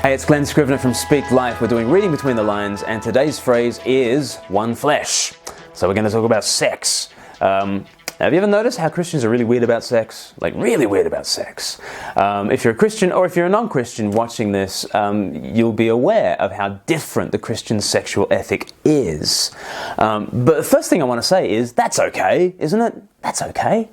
Hey, it's Glenn Scrivener from Speak Life. We're doing Reading Between the Lines, and today's phrase is one flesh. So we're going to talk about sex. Have you ever noticed how Christians are really weird about sex? Like, really weird about sex. If you're a Christian or if you're a non-Christian watching this, you'll be aware of how different the Christian sexual ethic is. But the first thing I want to say is, that's okay, isn't it? That's okay.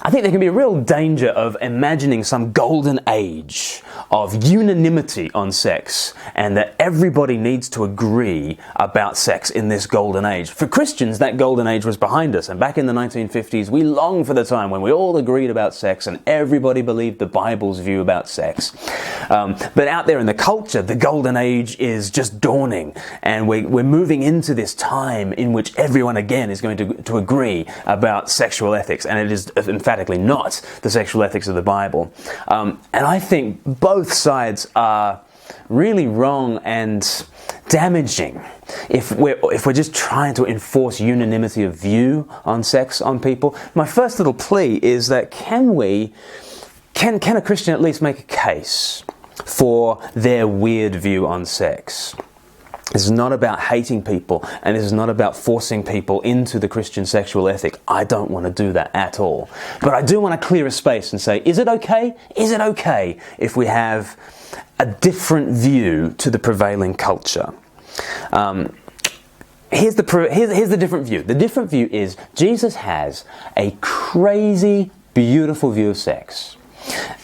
I think there can be a real danger of imagining some golden age of unanimity on sex, and that everybody needs to agree about sex in this golden age. For Christians, that golden age was behind us, and back in the 1950s, we longed for the time when we all agreed about sex and everybody believed the Bible's view about sex. But out there in the culture, the golden age is just dawning, and we're moving into this time in which everyone again is going to agree about sexual ethics, and it is emphatically not the sexual ethics of the Bible. And I think both sides are really wrong and damaging if we're just trying to enforce unanimity of view on sex on people. My first little plea is that can a Christian at least make a case for their weird view on sex? This is not about hating people, and this is not about forcing people into the Christian sexual ethic. I don't want to do that at all. But I do want to clear a space and say, is it okay? Is it okay if we have a different view to the prevailing culture? Here's the different view. The different view is Jesus has a crazy, beautiful view of sex.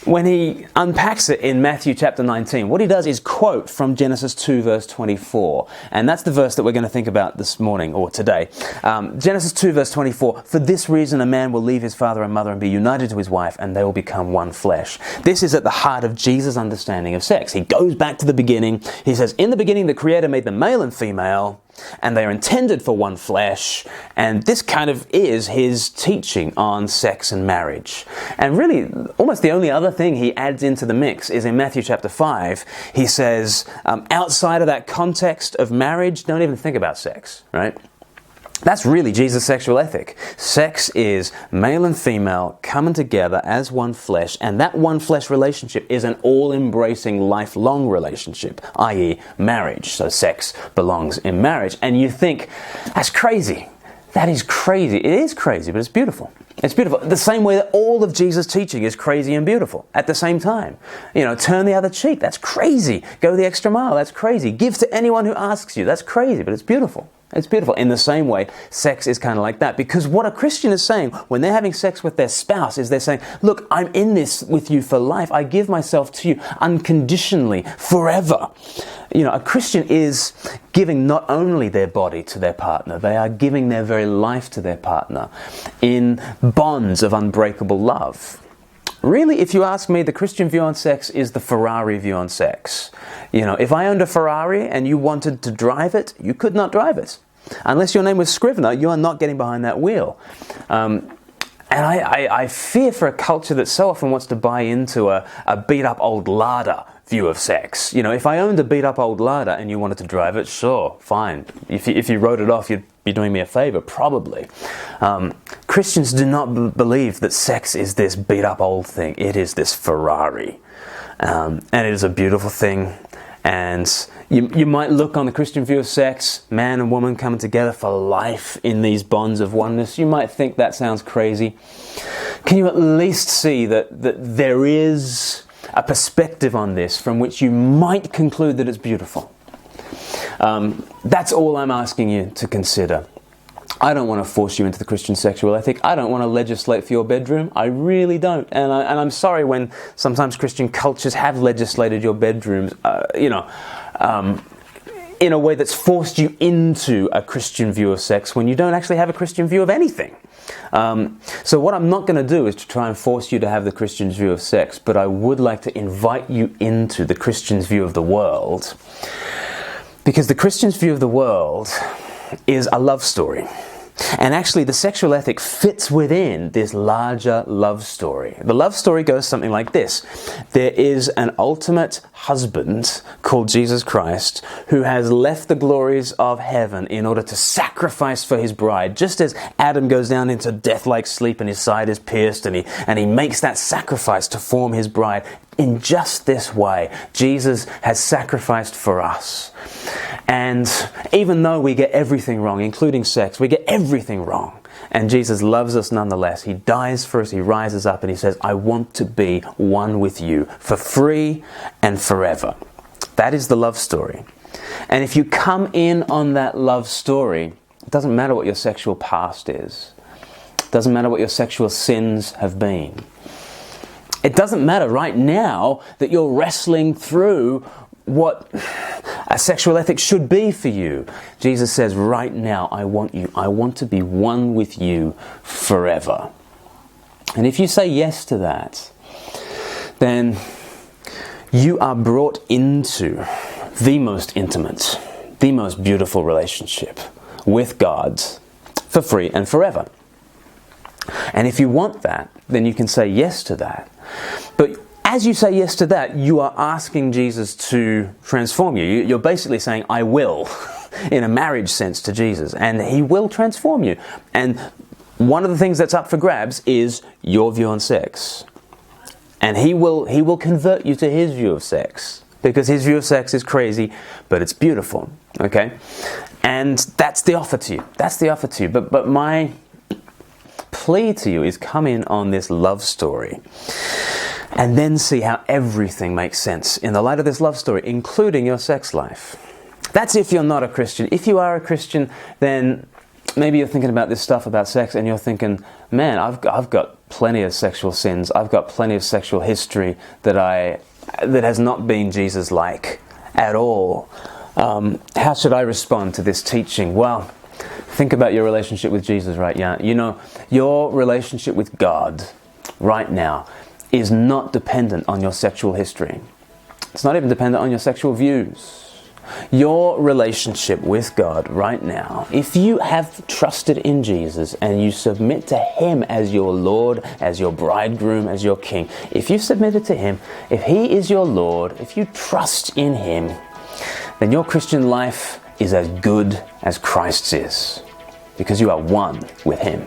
When he unpacks it in Matthew chapter 19, what he does is quote from Genesis 2 verse 24. And that's the verse that we're going to think about this morning or today. Genesis 2 verse 24, "For this reason a man will leave his father and mother and be united to his wife, and they will become one flesh." This is at the heart of Jesus' understanding of sex. He goes back to the beginning. He says, in the beginning the Creator made them male and female, and they are intended for one flesh, and this kind of is his teaching on sex and marriage. And really, almost the only other thing he adds into the mix is in Matthew chapter 5, he says, outside of that context of marriage, don't even think about sex, right? That's really Jesus' sexual ethic. Sex is male and female coming together as one flesh, and that one flesh relationship is an all-embracing lifelong relationship, i.e. marriage. So sex belongs in marriage. And you think, that's crazy. That is crazy. It is crazy, but it's beautiful. It's beautiful. The same way that all of Jesus' teaching is crazy and beautiful at the same time. You know, turn the other cheek. That's crazy. Go the extra mile. That's crazy. Give to anyone who asks you. That's crazy, but it's beautiful. It's beautiful. In the same way, sex is kind of like that. Because what a Christian is saying when they're having sex with their spouse is they're saying, look, I'm in this with you for life. I give myself to you unconditionally, forever. You know, a Christian is giving not only their body to their partner, they are giving their very life to their partner in bonds of unbreakable love. Really, if you ask me, the Christian view on sex is the Ferrari view on sex. You know, if I owned a Ferrari and you wanted to drive it, you could not drive it. Unless your name was Scrivener, you are not getting behind that wheel. And I fear for a culture that so often wants to buy into a beat-up old Lada view of sex. You know, if I owned a beat-up old Lada and you wanted to drive it, sure, fine. If you wrote it off, you'd be doing me a favor, probably. Christians do not believe that sex is this beat-up old thing. It is this Ferrari. And it is a beautiful thing. And you might look on the Christian view of sex, man and woman coming together for life in these bonds of oneness. You might think that sounds crazy. Can you at least see that there is a perspective on this from which you might conclude that it's beautiful? That's all I'm asking you to consider. I don't want to force you into the Christian sexual ethic. I don't want to legislate for your bedroom. I really don't. And I'm sorry when sometimes Christian cultures have legislated your bedrooms, in a way that's forced you into a Christian view of sex when you don't actually have a Christian view of anything. So what I'm not going to do is to try and force you to have the Christian's view of sex, but I would like to invite you into the Christian's view of the world. Because the Christian's view of the world is a love story. And actually, the sexual ethic fits within this larger love story. The love story goes something like this. There is an ultimate husband called Jesus Christ who has left the glories of heaven in order to sacrifice for his bride. Just as Adam goes down into death-like sleep and his side is pierced and he makes that sacrifice to form his bride, in just this way. Jesus has sacrificed for us. And even though we get everything wrong, including sex, we get everything wrong. And Jesus loves us nonetheless. He dies for us, He rises up, and He says, I want to be one with you for free and forever. That is the love story. And if you come in on that love story, it doesn't matter what your sexual past is. It doesn't matter what your sexual sins have been. It doesn't matter right now that you're wrestling through what a sexual ethic should be for you. Jesus says, right now, I want you. I want to be one with you forever. And if you say yes to that, then you are brought into the most intimate, the most beautiful relationship with God for free and forever. And if you want that, then you can say yes to that. But as you say yes to that, you are asking Jesus to transform you. You're basically saying, I will, in a marriage sense to Jesus. And He will transform you. And one of the things that's up for grabs is your view on sex. And He will convert you to His view of sex. Because His view of sex is crazy, but it's beautiful. Okay? And that's the offer to you. That's the offer to you. But my plea to you is come in on this love story. And then see how everything makes sense in the light of this love story, including your sex life. That's if you're not a Christian. If you are a Christian, then maybe you're thinking about this stuff about sex and you're thinking, man, I've got plenty of sexual sins. I've got plenty of sexual history that has not been Jesus-like at all. How should I respond to this teaching? Well, think about your relationship with Jesus right now. You know, your relationship with God right now is not dependent on your sexual history. It's not even dependent on your sexual views. Your relationship with God right now, if you have trusted in Jesus and you submit to Him as your Lord, as your bridegroom, as your King, if you submitted to Him, if He is your Lord, if you trust in Him, then your Christian life is as good as Christ's is, because you are one with Him.